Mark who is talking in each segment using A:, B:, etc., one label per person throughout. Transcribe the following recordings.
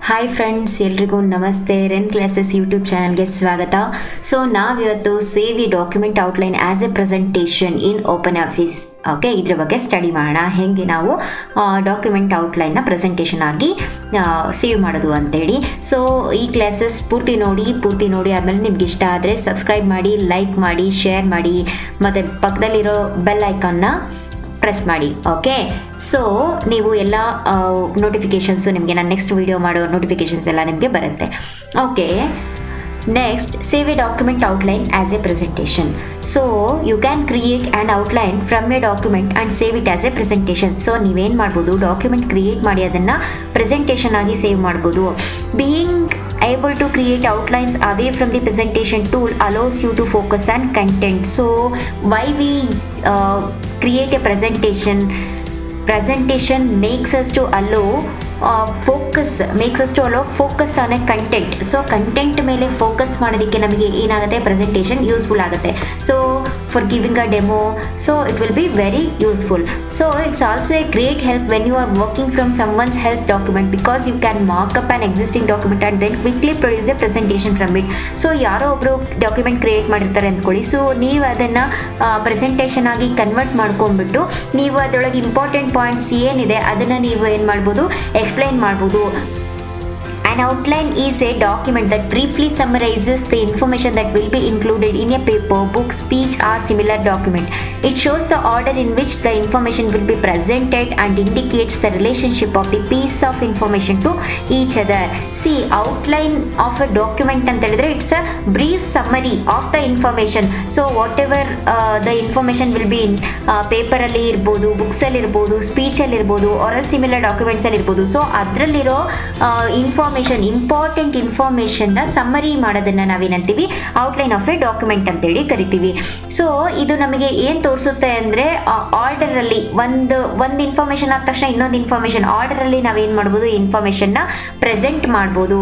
A: Hi friends, ಎಲ್ರಿಗೂ ನಮಸ್ತೆ. ರೆನ್ classes YouTube ಚಾನಲ್ಗೆ ಸ್ವಾಗತ. ಸೊ ನಾವಿವತ್ತು ಸೇವ್ ಈ document outline as a presentation in open office. Okay, ಇದ್ರ ಬಗ್ಗೆ ಸ್ಟಡಿ ಮಾಡೋಣ. ಹೇಗೆ ನಾವು ಡಾಕ್ಯುಮೆಂಟ್ ಔಟ್ಲೈನ್ನ ಪ್ರೆಸೆಂಟೇಷನ್ ಆಗಿ ಸೇವ್ ಮಾಡೋದು ಅಂತೇಳಿ. ಸೊ ಈ ಕ್ಲಾಸಸ್ ಪೂರ್ತಿ ನೋಡಿ ಆದಮೇಲೆ ನಿಮ್ಗೆ ಇಷ್ಟ ಆದರೆ ಸಬ್ಸ್ಕ್ರೈಬ್ ಮಾಡಿ, ಲೈಕ್ ಮಾಡಿ, ಶೇರ್ ಮಾಡಿ, ಮತ್ತು ಪಕ್ಕದಲ್ಲಿರೋ ಬೆಲ್ ಐಕಾನ್ನ ಪ್ರೆಸ್ ಮಾಡಿ. ಓಕೆ, ಸೊ ನೀವು ಎಲ್ಲ ನೋಟಿಫಿಕೇಷನ್ಸು ನಿಮಗೆ ನಾನು ನೆಕ್ಸ್ಟ್ ವಿಡಿಯೋ ಮಾಡೋ ನೋಟಿಫಿಕೇಷನ್ಸ್ ಎಲ್ಲ ನಿಮಗೆ ಬರುತ್ತೆ. Okay, next, save a document outline as a presentation. So you can create an outline from a document and save it as a presentation. So ನೀವೇನು ಮಾಡ್ಬೋದು, ಡಾಕ್ಯುಮೆಂಟ್ ಕ್ರಿಯೇಟ್ ಮಾಡಿ ಅದನ್ನು ಪ್ರೆಸೆಂಟೇಷನ್ ಆಗಿ save ಮಾಡ್ಬೋದು. Being able to create outlines away from the presentation tool allows you to focus on content. So why we create a presentation makes us to allow focus on a content. So content ಮೇಲೆ focus ಮಾಡೋದಕ್ಕೆ ನಮಗೆ ಏನಾಗುತ್ತೆ, presentation useful ಆಗುತ್ತೆ. So for giving a demo, so it will be very useful. So it's also a great help when you are working from someone's health document, because you can mark up on existing document and then quickly produce a presentation from it. So ಯಾರೋ ಒಬ್ಬರು document create ಮಾಡಿರ್ತಾರೆ ಅಂದ್ಕೊಳ್ಳಿ. So ನೀವು ಅದನ್ನು presentation ಆಗಿ convert ಮಾಡ್ಕೊಂಡ್ಬಿಟ್ಟು ನೀವು ಅದರೊಳಗೆ ಇಂಪಾರ್ಟೆಂಟ್ ಪಾಯಿಂಟ್ಸ್ ಏನಿದೆ ಅದನ್ನು ನೀವು ಏನು ಮಾಡ್ಬೋದು, ಎಕ್ಸ್ಪ್ಲೈನ್ ಮಾಡ್ಬೋದು. An outline is a document that briefly summarizes the information that will be included in a paper, book, speech or similar document. It shows the order in which the information will be presented and indicates the relationship of the piece of information to each other. See, outline of a document ಅಂತ ಹೇಳಿದ್ರೆ it's a brief summary of the information. So whatever the information will be in paper ಅಲ್ಲಿ ಇರ್ಬೋದು, books ಅಲ್ಲಿ ಇರ್ಬೋದು, speech ಅಲ್ಲಿ ಇರ್ಬೋದು, or similar documents ಅಲ್ಲಿ ಇರ್ಬೋದು. ಸೊ ಅದರಲ್ಲಿರೋ ಇಂಪಾರ್ಟೆಂಟ್ ಇನ್ಫಾರ್ಮೇಷನ್ನ ಸಮ್ಮರಿ ಮಾಡೋದನ್ನು ನಾವೇನಂತೀವಿ, ಔಟ್ಲೈನ್ ಆಫ್ ಎ ಡಾಕ್ಯುಮೆಂಟ್ ಅಂತೇಳಿ ಕರಿತೀವಿ. ಸೊ ಇದು ನಮಗೆ ಏನು ತೋರಿಸುತ್ತೆ ಅಂದರೆ, ಆರ್ಡರಲ್ಲಿ ಒಂದು ಇನ್ಫಾರ್ಮೇಷನ್ ಆದ ತಕ್ಷಣ ಇನ್ನೊಂದು ಇನ್ಫಾರ್ಮೇಷನ್ ಆರ್ಡರಲ್ಲಿ ನಾವೇನು ಮಾಡ್ಬೋದು, ಇನ್ಫಾರ್ಮೇಷನ್ನ ಪ್ರೆಸೆಂಟ್ ಮಾಡ್ಬೋದು.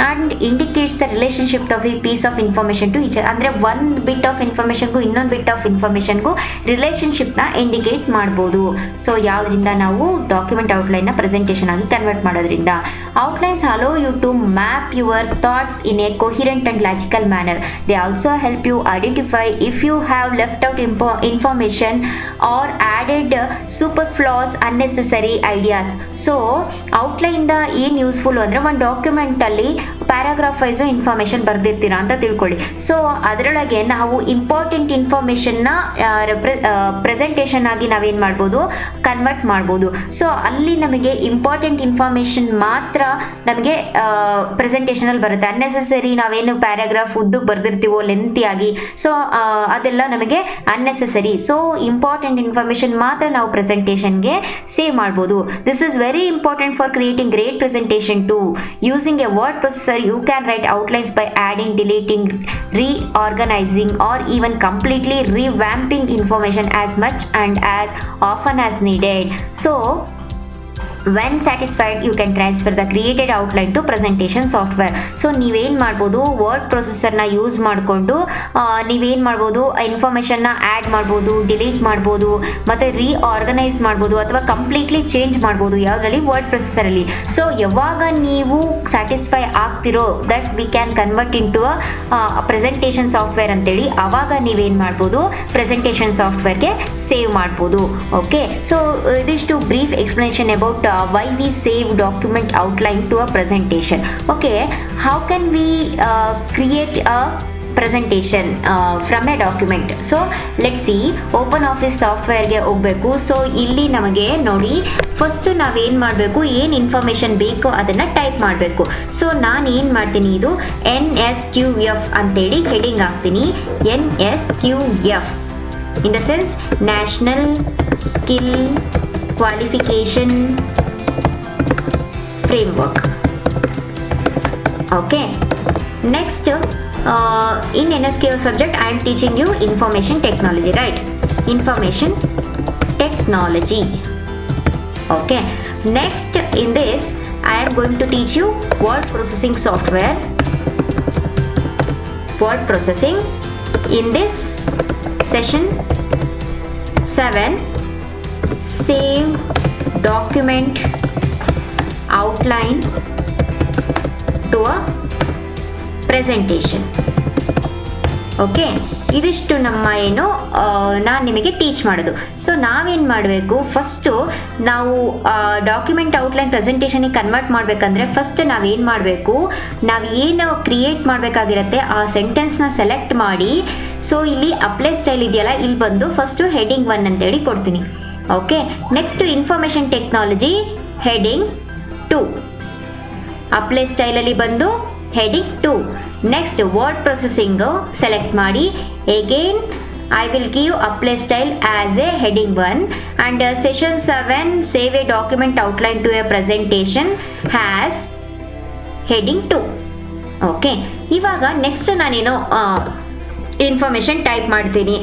A: And indicates the relationship of the piece of information to each, ಅಂದರೆ ಒಂದು ಬಿಟ್ ಆಫ್ ಇನ್ಫಾರ್ಮೇಷನ್ಗೂ ಇನ್ನೊಂದು ಬಿಟ್ ಆಫ್ ಇನ್ಫಾರ್ಮೇಷನ್ಗೂ ರಿಲೇಷನ್ಶಿಪ್ನ ಇಂಡಿಕೇಟ್ ಮಾಡ್ಬೋದು. ಸೊ ಯಾವುದರಿಂದ ನಾವು ಡಾಕ್ಯುಮೆಂಟ್ ಔಟ್ಲೈನ್ನ ಪ್ರೆಸೆಂಟೇಷನ್ ಆಗಿ ಕನ್ವರ್ಟ್ ಮಾಡೋದ್ರಿಂದ. Outlines allow you to map your thoughts in a coherent and logical manner. They also help you identify if you have left out information or added superfluous unnecessary ideas. So outline the ಏನು useful ಅಂದರೆ, ಒಂದು ಡಾಕ್ಯುಮೆಂಟಲ್ಲಿ paragraph wise information ಬರೆದಿರ್ತೀರಾ ಅಂತ ತಿಳ್ಕೊಳ್ಳಿ. So ಅದರೊಳಗೆ ನಾವು important ಇನ್ಫಾರ್ಮೇಷನ್ನ presentation ಆಗಿ ನಾವೇನು ಮಾಡ್ಬೋದು, ಕನ್ವರ್ಟ್ ಮಾಡ್ಬೋದು. ಸೊ ಅಲ್ಲಿ ನಮಗೆ ಇಂಪಾರ್ಟೆಂಟ್ ಇನ್ಫಾರ್ಮೇಷನ್ ಮಾತ್ರ ನಮಗೆ ಪ್ರೆಸೆಂಟೇಷನಲ್ಲಿ ಬರುತ್ತೆ. ಅನ್ನೆಸೆಸರಿ ನಾವೇನು ಪ್ಯಾರಾಗ್ರಾಫ್ ಉದ್ದಕ್ಕೆ ಬರೆದಿರ್ತೀವೋ ಲೆಂತಿಯಾಗಿ, ಸೊ ಅದೆಲ್ಲ ನಮಗೆ ಅನ್ನೆಸೆಸರಿ. ಸೊ ಇಂಪಾರ್ಟೆಂಟ್ ಇನ್ಫಾರ್ಮೇಷನ್ ಮಾತ್ರ ನಾವು ಪ್ರೆಸೆಂಟೇಷನ್ಗೆ ಸೇವ್ ಮಾಡ್ಬೋದು. This is very important for creating great presentation to. Using a word processor, you can write outlines by adding, deleting, reorganizing or even completely revamping information as much and as often as needed. So when satisfied, you can transfer the created outline to presentation software. So ನೀವೇನು ಮಾಡ್ಬೋದು, word ಪ್ರೊಸೆಸರ್ನ use ಮಾಡಿಕೊಂಡು ನೀವೇನು ಮಾಡ್ಬೋದು, ಇನ್ಫಾರ್ಮೇಷನ್ನ add ಮಾಡ್ಬೋದು, delete ಮಾಡ್ಬೋದು, ಮತ್ತು reorganise ಮಾಡ್ಬೋದು, ಅಥವಾ ಕಂಪ್ಲೀಟ್ಲಿ ಚೇಂಜ್ ಮಾಡ್ಬೋದು. ಯಾವುದರಲ್ಲಿ, ವರ್ಡ್ ಪ್ರೊಸೆಸರಲ್ಲಿ. ಸೊ ಯಾವಾಗ ನೀವು ಸ್ಯಾಟಿಸ್ಫೈ ಆಗ್ತಿರೋ that we can convert into presentation software ಅಂತೇಳಿ, ಆವಾಗ ನೀವೇನು ಮಾಡ್ಬೋದು, ಪ್ರೆಸೆಂಟೇಷನ್ ಸಾಫ್ಟ್ವೇರ್ಗೆ ಸೇವ್ ಮಾಡ್ಬೋದು. ಓಕೆ, ಸೊ ಇದಿಷ್ಟು brief explanation about why we save document outline to a presentation. Okay, how can we create a presentation from a document? So let's see, open office softwareಗೆ ಹೋಗಬೇಕು. So ಇಲ್ಲಿ ನಮಗೆ ನೋಡಿ, first ನಾವೇನು ಮಾಡಬೇಕು, ಏನು information ಬೇಕೋ ಅದನ್ನು ಟೈಪ್ ಮಾಡಬೇಕು. ಸೊ ನಾನು ಏನು ಮಾಡ್ತೀನಿ, ಇದು NSQF ಅಂತೇಳಿ ಹೆಡಿಂಗ್ ಹಾಕ್ತೀನಿ. NSQF in the sense National Skill Qualification Framework. Okay, next in NSQF subject I am teaching you information technology, right? Information technology. Okay, next in this I am going to teach you word processing software. Word processing in this session 7, save document outline to a presentation. Okay, ಇದಿಷ್ಟು ನಮ್ಮ ಏನು ನಾನು ನಿಮಗೆ teach ಮಾಡೋದು. So ನಾವೇನು ಮಾಡಬೇಕು, first ನಾವು document outline ಪ್ರೆಸೆಂಟೇಷನಿಗೆ ಕನ್ವರ್ಟ್ ಮಾಡಬೇಕಂದ್ರೆ ಫಸ್ಟ್ ನಾವೇನು ಮಾಡಬೇಕು, ನಾವು ಏನು ಕ್ರಿಯೇಟ್ ಮಾಡಬೇಕಾಗಿರುತ್ತೆ ಆ ಸೆಂಟೆನ್ಸ್ನ ಸೆಲೆಕ್ಟ್ ಮಾಡಿ. ಸೊ ಇಲ್ಲಿ ಅಪ್ಲೈ ಸ್ಟೈಲ್ ಇದೆಯಲ್ಲ, ಇಲ್ಲಿ ಬಂದು ಫಸ್ಟು ಹೆಡಿಂಗ್ 1 ಅಂತೇಳಿ ಕೊಡ್ತೀನಿ. Okay, next information technology heading 2, apply ಸ್ಟೈಲಲ್ಲಿ ಬಂದು heading 2. Next word processing select ಮಾಡಿ, again I will give apply style as a heading 1 and session 7 save a document outline to a presentation has heading 2. Okay, ಇವಾಗ next ನಾನೇನು information type ಮಾಡ್ತೀನಿ.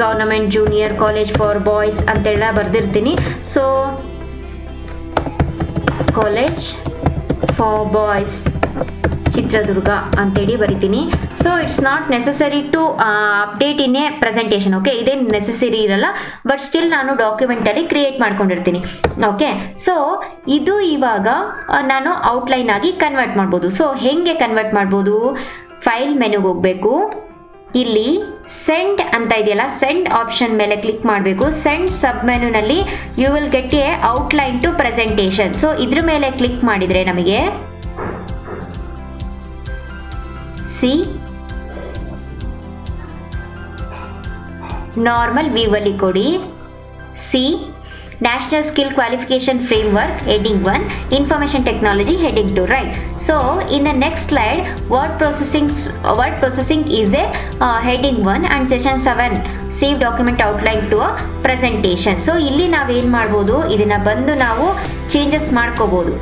A: Government junior college for boys ಅಂತೆಲ್ಲ ಬರೆದಿರ್ತೀನಿ. So college for boys Chitradurga ಅಂತೇಳಿ ಬರಿತೀನಿ. So it's not necessary to update in a presentation. Okay, ಇದೇನು necessary ಇರಲ್ಲ, but still ನಾನು ಡಾಕ್ಯುಮೆಂಟಲ್ಲಿ ಕ್ರಿಯೇಟ್ ಮಾಡ್ಕೊಂಡಿರ್ತೀನಿ. ಓಕೆ, ಸೊ ಇದು ಇವಾಗ ನಾನು ಔಟ್ಲೈನ್ ಆಗಿ ಕನ್ವರ್ಟ್ ಮಾಡ್ಬೋದು. ಸೊ ಹೇಗೆ ಕನ್ವರ್ಟ್ ಮಾಡ್ಬೋದು, ಫೈಲ್ ಮೆನುಗೆ ಹೋಗಬೇಕು, ಇಲ್ಲಿ ಸೆಂಡ್ ಅಂತ ಇದೆಯಲ್ಲ, ಸೆಂಡ್ ಆಪ್ಷನ್ ಮೇಲೆ ಕ್ಲಿಕ್ ಮಾಡಬೇಕು. ಸೆಂಡ್ ಸಬ್ ಮೆನುನಲ್ಲಿ you will get a outline to presentation. So ಇದ್ರ ಮೇಲೆ ಕ್ಲಿಕ್ ಮಾಡಿದರೆ ನಮಗೆ ನಾರ್ಮಲ್ ವ್ಯೂವಲ್ಲಿ ಕೊಡಿ. National skill qualification framework heading 1, information technology heading 2, right. So in the next slide word processing is a heading 1 and session 7 save document outline to a presentation. So ಇಲ್ಲಿ ನಾವೇನು ಮಾಡ್ಬೋದು, ಇದನ್ನು ಬಂದು ನಾವು ಚೇಂಜಸ್ ಮಾಡ್ಕೋಬೋದು.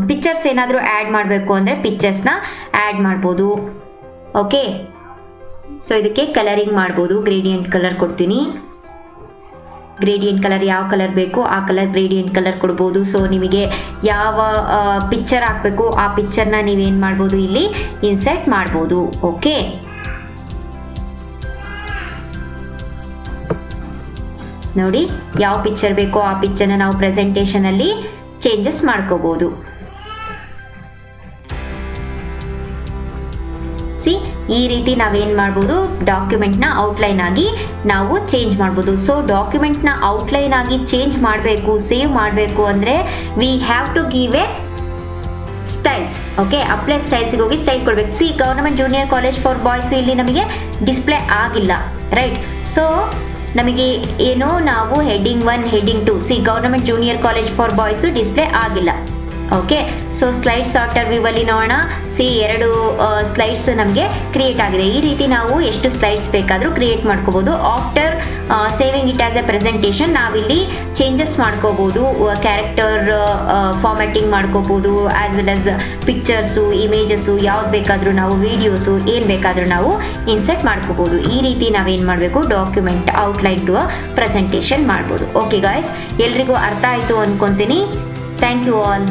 A: ಪಿಕ್ಚರ್ಸ್ ಏನಾದರೂ ಆ್ಯಡ್ ಮಾಡಬೇಕು ಅಂದರೆ ಪಿಕ್ಚರ್ಸ್ನ ಆ್ಯಡ್ ಮಾಡ್ಬೋದು. ಓಕೆ, ಸೊ ಇದಕ್ಕೆ ಕಲರಿಂಗ್ ಮಾಡ್ಬೋದು. ಗ್ರೇಡಿಯಂಟ್ ಕಲರ್ ಕೊಡ್ತೀನಿ. ಗ್ರೇಡಿಯಂಟ್ ಕಲರ್ ಯಾವ ಕಲರ್ ಬೇಕು ಆ ಕಲರ್ ಗ್ರೇಡಿಯಂಟ್ ಕಲರ್ ಕೊಡ್ಬೋದು. ಸೊ ನಿಮಗೆ ಯಾವ ಪಿಕ್ಚರ್ ಹಾಕಬೇಕು ಆ ಪಿಕ್ಚರ್ನ ನೀವೇನು ಮಾಡ್ಬೋದು, ಇಲ್ಲಿ ಇನ್ಸರ್ಟ್ ಮಾಡ್ಬೋದು. ಓಕೆ, ನೋಡಿ ಯಾವ ಪಿಕ್ಚರ್ ಬೇಕೋ ಆ ಪಿಕ್ಚರ್ನ ನಾವು ಪ್ರೆಸೆಂಟೇಷನಲ್ಲಿ ಚೇಂಜಸ್ ಮಾಡ್ಕೋಬೋದು. ಈ ರೀತಿ ನಾವೇನು ಮಾಡ್ಬೋದು, ಡಾಕ್ಯುಮೆಂಟ್ನ ಔಟ್ಲೈನ್ ಆಗಿ ನಾವು ಚೇಂಜ್ ಮಾಡ್ಬೋದು. ಸೊ ಡಾಕ್ಯುಮೆಂಟ್ನ ಔಟ್ಲೈನ್ ಆಗಿ ಚೇಂಜ್ ಮಾಡಬೇಕು, ಸೇವ್ ಮಾಡಬೇಕು ಅಂದರೆ we have to give a styles. Okay, apply ಸ್ಟೈಲ್ಸಿಗೆ ಹೋಗಿ ಸ್ಟೈಲ್ ಕೊಡಬೇಕು. Government junior college for boys ಇಲ್ಲಿ ನಮಗೆ ಡಿಸ್ಪ್ಲೇ ಆಗಿಲ್ಲ, ರೈಟ್. ಸೊ ನಮಗೆ ಏನು, ನಾವು heading 1 heading 2 government junior college for boys display ಆಗಿಲ್ಲ. ಓಕೆ, ಸೊ ಸ್ಲೈಡ್ ಸಾರ್ಟರ್ ವ್ಯೂವಲ್ಲಿ ನೋಡೋಣ. 2 ಸ್ಲೈಡ್ಸ್ ನಮಗೆ ಕ್ರಿಯೇಟ್ ಆಗಿದೆ. ಈ ರೀತಿ ನಾವು ಎಷ್ಟು ಸ್ಲೈಡ್ಸ್ ಬೇಕಾದರೂ ಕ್ರಿಯೇಟ್ ಮಾಡ್ಕೋಬೋದು. After saving it as a presentation ನಾವಿಲ್ಲಿ ಚೇಂಜಸ್ ಮಾಡ್ಕೋಬೋದು. ಕ್ಯಾರೆಕ್ಟರ್ ಫಾರ್ಮ್ಯಾಟಿಂಗ್ ಮಾಡ್ಕೋಬೋದು, as well as pictures, images, ಯಾವ್ದು ಬೇಕಾದರೂ ನಾವು ವೀಡಿಯೋಸು ಏನು ಬೇಕಾದರೂ ನಾವು ಇನ್ಸರ್ಟ್ ಮಾಡ್ಕೋಬೋದು. ಈ ರೀತಿ ನಾವೇನು ಮಾಡಬೇಕು, document outline to a presentation ಮಾಡ್ಬೋದು. ಓಕೆ ಗಾಯ್ಸ್, ಎಲ್ರಿಗೂ ಅರ್ಥ ಆಯಿತು ಅಂದ್ಕೊತೀನಿ. Thank you all.